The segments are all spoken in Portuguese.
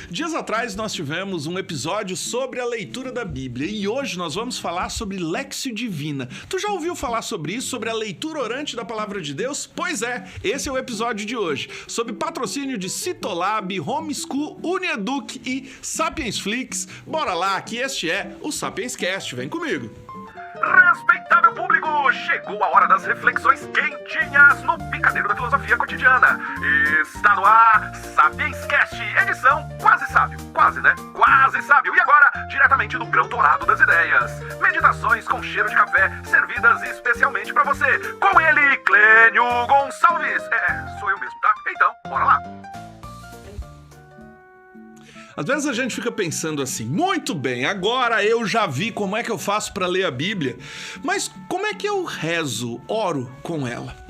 Dias atrás nós tivemos um episódio sobre a leitura da Bíblia e hoje nós vamos falar sobre Léxio Divina. Tu já ouviu falar sobre isso, sobre a leitura orante da Palavra de Deus? Pois é, esse é o episódio de hoje, sob patrocínio de Citolab, Homeschool, Unieduc e Sapiensflix. Bora lá, que este é o Sapienscast, vem comigo! Respeitável público, chegou a hora das reflexões quentinhas no picadeiro da filosofia cotidiana. Está no ar Sapienscast, edição quase sábio. Quase, né? Quase sábio. E agora, diretamente do grão dourado das ideias. Meditações com cheiro de café, servidas especialmente pra você. Com ele, Clênio Gonçalves. Sou eu mesmo, tá? Então, bora lá. Às vezes a gente fica pensando assim, muito bem, agora eu já vi como é que eu faço para ler a Bíblia, mas como é que eu rezo, oro com ela?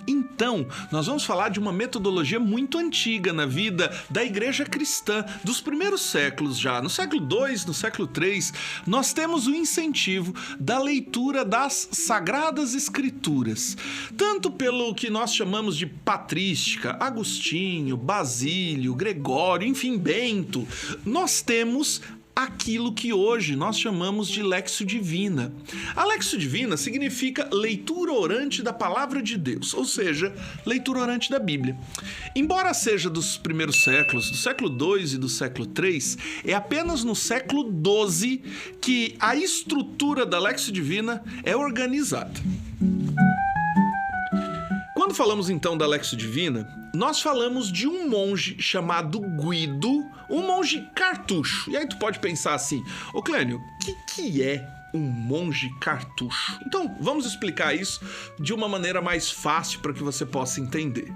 Então, nós vamos falar de uma metodologia muito antiga na vida da igreja cristã, dos primeiros séculos já. No século II, no século III, nós temos o incentivo da leitura das Sagradas Escrituras, tanto pelo que nós chamamos de patrística, Agostinho, Basílio, Gregório, enfim, Bento. Nós temos aquilo que hoje nós chamamos de Léxio Divina. A Léxio Divina significa leitura orante da Palavra de Deus, ou seja, leitura orante da Bíblia. Embora seja dos primeiros séculos, do século II e do século III, é apenas no século XII que a estrutura da Léxio Divina é organizada. Quando falamos então da Léxio Divina, nós falamos de um monge chamado Guido, um monge cartucho. E aí tu pode pensar assim, ô Clênio, o que é um monge cartucho? Então, vamos explicar isso de uma maneira mais fácil para que você possa entender.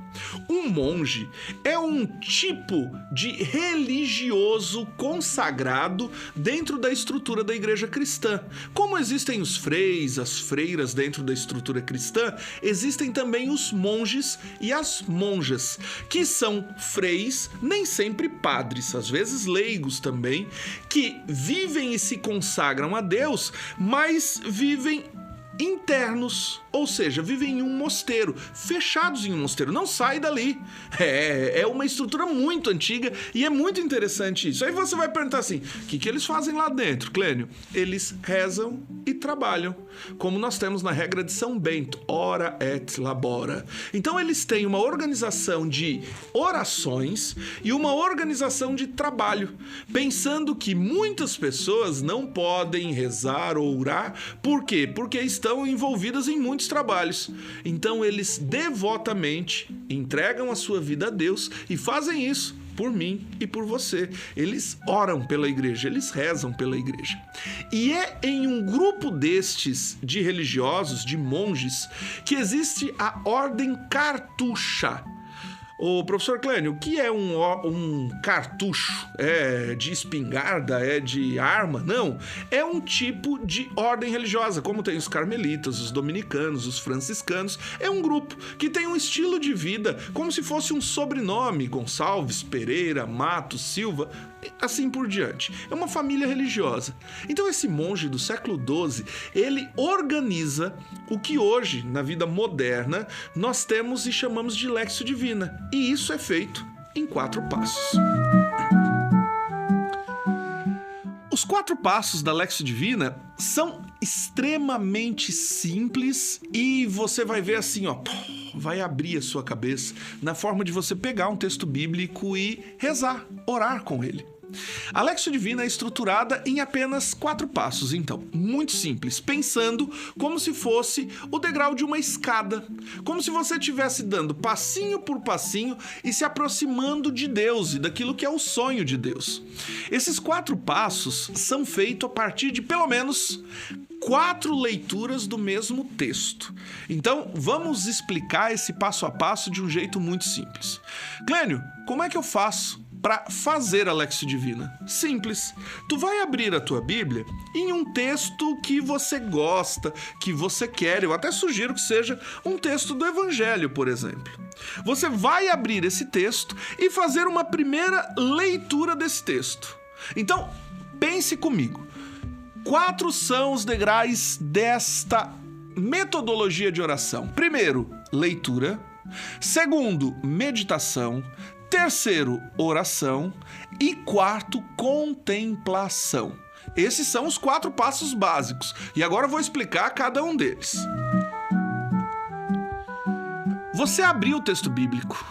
Um monge é um tipo de religioso consagrado dentro da estrutura da igreja cristã. Como existem os freis, as freiras dentro da estrutura cristã, existem também os monges e as monjas, que são freis, nem sempre padres, às vezes leigos também, que vivem e se consagram a Deus, mas vivem internos, ou seja, vivem em um mosteiro, fechados em um mosteiro, não sai dali. É uma estrutura muito antiga e é muito interessante isso. Aí você vai perguntar assim, o que eles fazem lá dentro, Clênio? Eles rezam e trabalham, como nós temos na regra de São Bento, ora et labora. Então eles têm uma organização de orações e uma organização de trabalho, pensando que muitas pessoas não podem rezar ou orar, por quê? Porque estão envolvidas em muitos trabalhos. Então eles devotamente entregam a sua vida a Deus e fazem isso por mim e por você. Eles oram pela igreja, eles rezam pela igreja. E é em um grupo destes de religiosos, de monges, que existe a ordem cartucha. Ô, professor Clênio, o que é um cartucho? É de espingarda? É de arma? Não, é um tipo de ordem religiosa, como tem os carmelitas, os dominicanos, os franciscanos. É um grupo que tem um estilo de vida como se fosse um sobrenome, Gonçalves, Pereira, Matos, Silva, assim por diante. É uma família religiosa. Então esse monge do século XII, ele organiza o que hoje, na vida moderna, nós temos e chamamos de Léxio Divina. E isso é feito em 4 passos. Os 4 passos da Léxio Divina são extremamente simples e você vai ver assim, ó, vai abrir a sua cabeça na forma de você pegar um texto bíblico e rezar, orar com ele. A Léxio Divina é estruturada em apenas 4 passos, então, muito simples, pensando como se fosse o degrau de uma escada, como se você estivesse dando passinho por passinho e se aproximando de Deus e daquilo que é o sonho de Deus. Esses 4 passos são feitos a partir de pelo menos 4 leituras do mesmo texto. Então, vamos explicar esse passo a passo de um jeito muito simples. Clênio, como é que eu faço para fazer a Léxio Divina? Simples. Tu vai abrir a tua Bíblia em um texto que você gosta, que você quer. Eu até sugiro que seja um texto do Evangelho, por exemplo. Você vai abrir esse texto e fazer uma primeira leitura desse texto. Então, pense comigo. 4 são os degraus desta metodologia de oração. Primeiro, leitura. Segundo, meditação. Terceiro, oração. E quarto, contemplação. Esses são os 4 passos básicos. E agora eu vou explicar cada um deles. Você abriu o texto bíblico,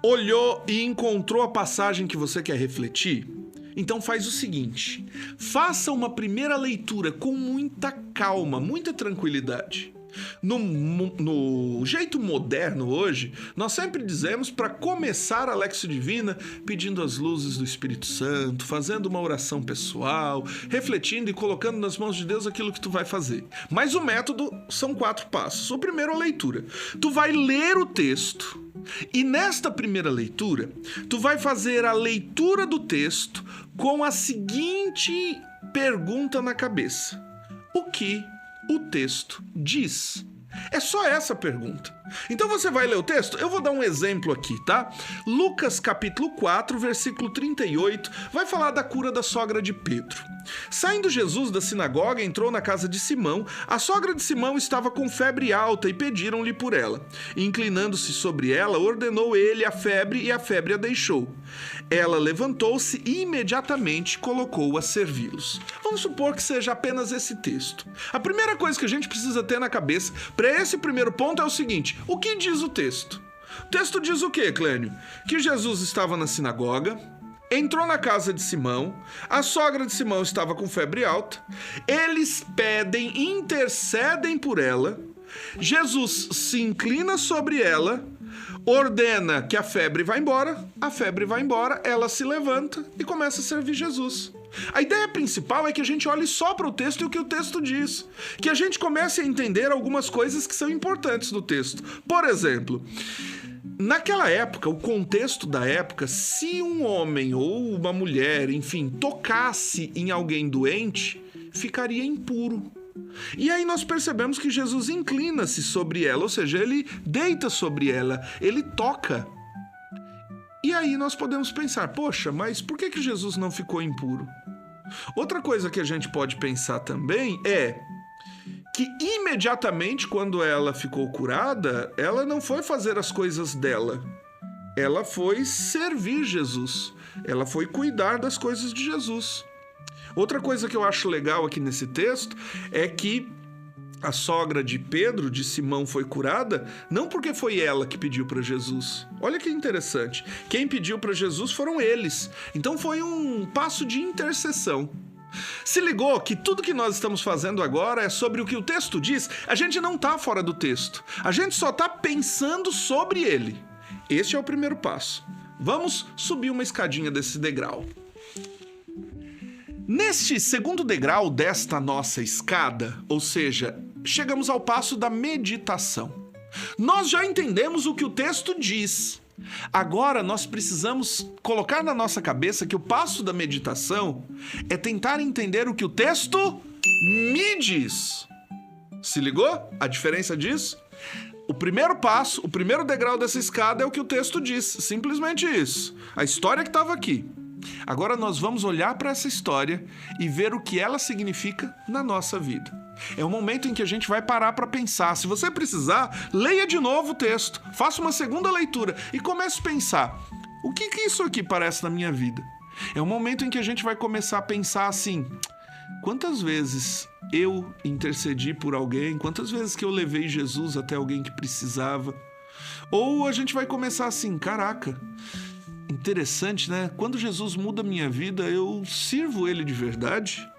olhou e encontrou a passagem que você quer refletir? Então faz o seguinte, faça uma primeira leitura com muita calma, muita tranquilidade. No jeito moderno hoje, nós sempre dizemos para começar a Lexio Divina pedindo as luzes do Espírito Santo, fazendo uma oração pessoal, refletindo e colocando nas mãos de Deus aquilo que tu vai fazer. Mas o método são 4 passos. O primeiro é a leitura. Tu vai ler o texto e nesta primeira leitura, tu vai fazer a leitura do texto com a seguinte pergunta na cabeça. O que o texto diz? É só essa pergunta. Então você vai ler o texto? Eu vou dar um exemplo aqui, tá? Lucas capítulo 4, versículo 38, vai falar da cura da sogra de Pedro. Saindo Jesus da sinagoga, entrou na casa de Simão. A sogra de Simão estava com febre alta e pediram-lhe por ela. Inclinando-se sobre ela, ordenou ele a febre e a febre a deixou. Ela levantou-se e imediatamente colocou-o a servi-los. Vamos supor que seja apenas esse texto. A primeira coisa que a gente precisa ter na cabeça para esse primeiro ponto é o seguinte: o que diz o texto? O texto diz o quê, Clênio? Que Jesus estava na sinagoga, entrou na casa de Simão, a sogra de Simão estava com febre alta, eles pedem, intercedem por ela, Jesus se inclina sobre ela, ordena que a febre vai embora, ela se levanta e começa a servir Jesus. A ideia principal é que a gente olhe só para o texto e o que o texto diz, que a gente comece a entender algumas coisas que são importantes no texto. Por exemplo, naquela época, o contexto da época, se um homem ou uma mulher, enfim, tocasse em alguém doente, ficaria impuro. E aí nós percebemos que Jesus inclina-se sobre ela, ou seja, ele deita sobre ela, ele toca. E aí nós podemos pensar, poxa, mas por que Jesus não ficou impuro? Outra coisa que a gente pode pensar também é que imediatamente quando ela ficou curada, ela não foi fazer as coisas dela. Ela foi servir Jesus. Ela foi cuidar das coisas de Jesus. Outra coisa que eu acho legal aqui nesse texto é que a sogra de Pedro, de Simão, foi curada não porque foi ela que pediu para Jesus. Olha que interessante. Quem pediu para Jesus foram eles. Então foi um passo de intercessão. Se ligou que tudo que nós estamos fazendo agora é sobre o que o texto diz? A gente não está fora do texto. A gente só está pensando sobre ele. Este é o primeiro passo. Vamos subir uma escadinha desse degrau. Neste segundo degrau desta nossa escada, ou seja, chegamos ao passo da meditação. Nós já entendemos o que o texto diz. Agora nós precisamos colocar na nossa cabeça que o passo da meditação é tentar entender o que o texto me diz. Se ligou? A diferença disso? O primeiro passo, o primeiro degrau dessa escada é o que o texto diz. Simplesmente isso. A história que estava aqui. Agora nós vamos olhar para essa história e ver o que ela significa na nossa vida. É o momento em que a gente vai parar para pensar. Se você precisar, leia de novo o texto, faça uma segunda leitura e comece a pensar: o que isso aqui parece na minha vida? É o momento em que a gente vai começar a pensar assim: quantas vezes eu intercedi por alguém? Quantas vezes que eu levei Jesus até alguém que precisava? Ou a gente vai começar assim: caraca, interessante, né? Quando Jesus muda a minha vida, eu sirvo ele de verdade?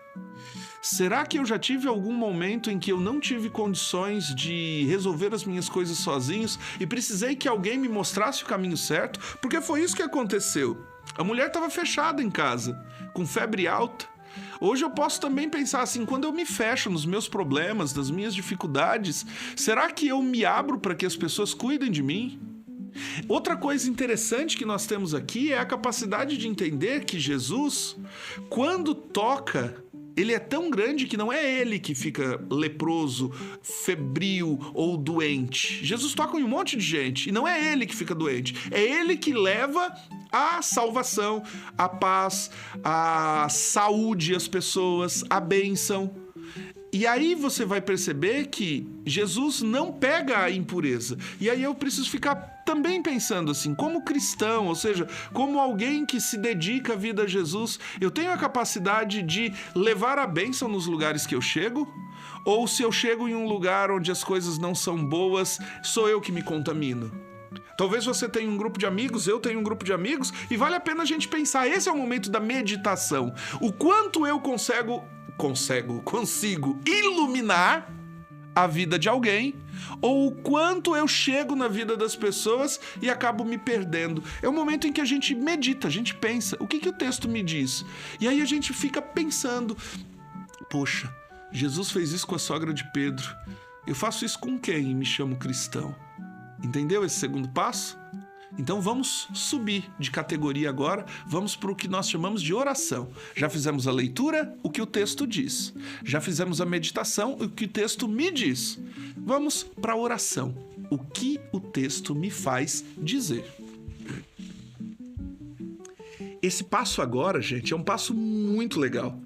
Será que eu já tive algum momento em que eu não tive condições de resolver as minhas coisas sozinhos e precisei que alguém me mostrasse o caminho certo? Porque foi isso que aconteceu. A mulher estava fechada em casa, com febre alta. Hoje eu posso também pensar assim: quando eu me fecho nos meus problemas, nas minhas dificuldades, será que eu me abro para que as pessoas cuidem de mim? Outra coisa interessante que nós temos aqui é a capacidade de entender que Jesus, quando toca, ele é tão grande que não é ele que fica leproso, febril ou doente. Jesus toca em um monte de gente e não é ele que fica doente. É ele que leva a salvação, a paz, a saúde às pessoas, a bênção. E aí você vai perceber que Jesus não pega a impureza. E aí eu preciso ficar também pensando assim, como cristão, ou seja, como alguém que se dedica a vida a Jesus, eu tenho a capacidade de levar a bênção nos lugares que eu chego? Ou se eu chego em um lugar onde as coisas não são boas, sou eu que me contamino? Talvez você tenha um grupo de amigos, eu tenho um grupo de amigos, e vale a pena a gente pensar, esse é o momento da meditação. O quanto eu consigo iluminar a vida de alguém, ou o quanto eu chego na vida das pessoas e acabo me perdendo. É o momento em que a gente medita, a gente pensa, o que o texto me diz? E aí a gente fica pensando, poxa, Jesus fez isso com a sogra de Pedro, eu faço isso com quem e me chamo cristão? Entendeu esse segundo passo? Então vamos subir de categoria agora, vamos para o que nós chamamos de oração. Já fizemos a leitura, o que o texto diz. Já fizemos a meditação, o que o texto me diz. Vamos para a oração, o que o texto me faz dizer. Esse passo agora, gente, é um passo muito legal,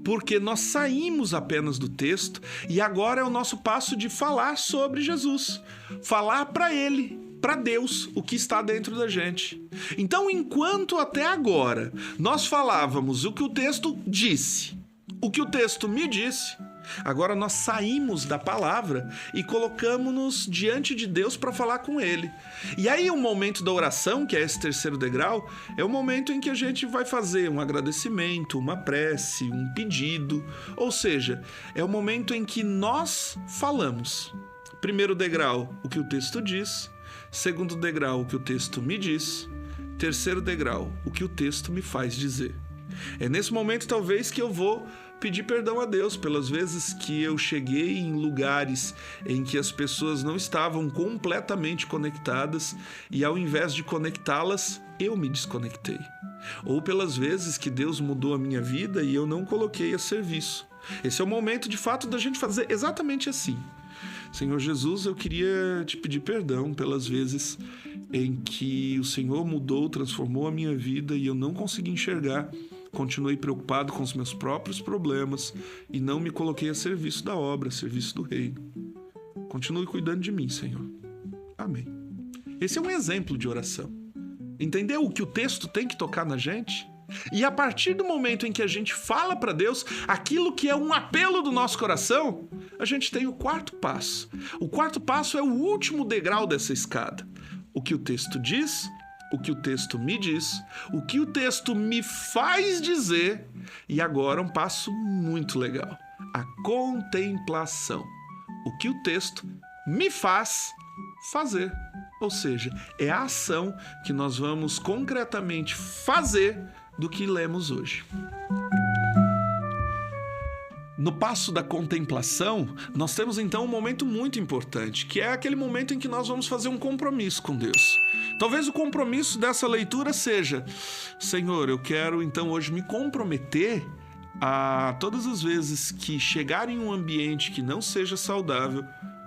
porque nós saímos apenas do texto e agora é o nosso passo de falar sobre Jesus, falar para Ele, para Deus, o que está dentro da gente. Então, enquanto até agora nós falávamos o que o texto disse, o que o texto me disse, agora nós saímos da palavra e colocamos-nos diante de Deus para falar com Ele. E aí o momento da oração, que é esse terceiro degrau, é o momento em que a gente vai fazer um agradecimento, uma prece, um pedido. Ou seja, é o momento em que nós falamos. Primeiro degrau, o que o texto diz. Segundo degrau, o que o texto me diz. Terceiro degrau, o que o texto me faz dizer. É nesse momento, talvez, que eu vou pedir perdão a Deus pelas vezes que eu cheguei em lugares em que as pessoas não estavam completamente conectadas e, ao invés de conectá-las, eu me desconectei. Ou pelas vezes que Deus mudou a minha vida e eu não coloquei a serviço. Esse é o momento, de fato, da gente fazer exatamente assim. Senhor Jesus, eu queria te pedir perdão pelas vezes em que o Senhor mudou, transformou a minha vida e eu não consegui enxergar. Continuei preocupado com os meus próprios problemas e não me coloquei a serviço da obra, a serviço do reino. Continue cuidando de mim, Senhor. Amém. Esse é um exemplo de oração. Entendeu o que o texto tem que tocar na gente? E a partir do momento em que a gente fala para Deus aquilo que é um apelo do nosso coração, a gente tem o quarto passo. O quarto passo é o último degrau dessa escada. O que o texto diz, o que o texto me diz, o que o texto me faz dizer, e agora um passo muito legal, a contemplação. O que o texto me faz fazer. Ou seja, é a ação que nós vamos concretamente fazer do que lemos hoje. No passo da contemplação, nós temos então um momento muito importante, que é aquele momento em que nós vamos fazer um compromisso com Deus. Talvez o compromisso dessa leitura seja: Senhor, eu quero então hoje me comprometer a todas as vezes que chegar em um ambiente que não seja saudável,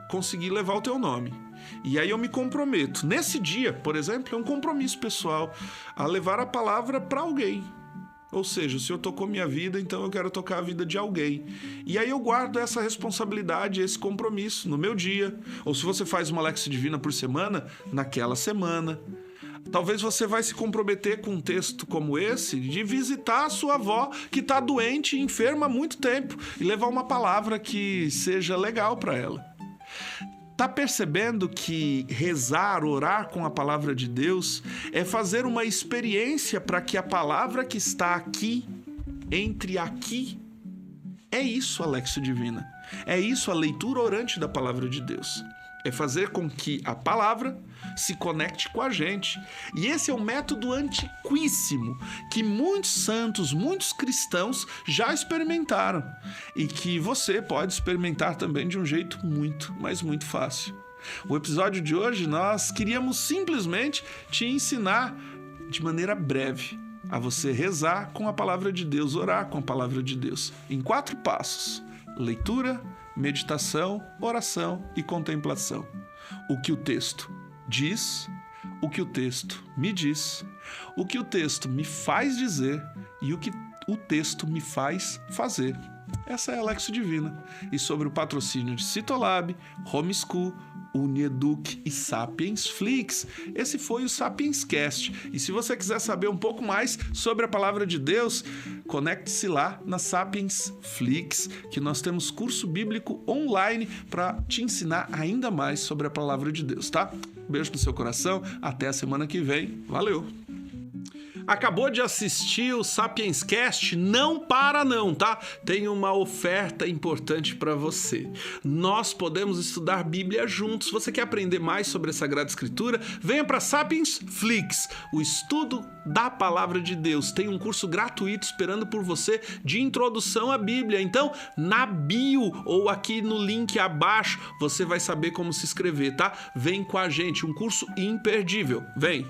conseguir levar o teu nome. E aí eu me comprometo. Nesse dia, por exemplo, é um compromisso pessoal a levar a palavra para alguém. Ou seja, o Senhor tocou minha vida, então eu quero tocar a vida de alguém. E aí eu guardo essa responsabilidade, esse compromisso no meu dia. Ou se você faz uma Lexio Divina por semana, naquela semana. Talvez você vai se comprometer com um texto como esse de visitar a sua avó que está doente e enferma há muito tempo e levar uma palavra que seja legal para ela. Tá percebendo que rezar, orar com a palavra de Deus é fazer uma experiência para que a palavra que está aqui, entre aqui, é isso a Lexio Divina. É isso a leitura orante da palavra de Deus. É fazer com que a palavra se conecte com a gente. E esse é um método antiquíssimo que muitos santos, muitos cristãos já experimentaram e que você pode experimentar também de um jeito muito, mas muito fácil. O episódio de hoje nós queríamos simplesmente te ensinar de maneira breve a você rezar com a palavra de Deus, orar com a palavra de Deus, em 4 passos: leitura, meditação, oração e contemplação. O que o texto diz, o que o texto me diz, o que o texto me faz dizer e o que o texto me faz fazer. Essa é a Lexio Divina. E sobre o patrocínio de Citolab, Homeschool, Unieduc e Sapiens Flix, esse foi o Sapiens Cast. E se você quiser saber um pouco mais sobre a palavra de Deus, conecte-se lá na Sapiens Flix, que nós temos curso bíblico online para te ensinar ainda mais sobre a palavra de Deus, tá? Beijo no seu coração, até a semana que vem. Valeu! Acabou de assistir o Sapiens Cast? Não para não, tá? Tem uma oferta importante para você. Nós podemos estudar Bíblia juntos. Você quer aprender mais sobre a Sagrada Escritura? Venha para Sapiens Flix, o estudo da Palavra de Deus. Tem um curso gratuito esperando por você de introdução à Bíblia. Então, na bio ou aqui no link abaixo, você vai saber como se inscrever, tá? Vem com a gente, um curso imperdível. Vem!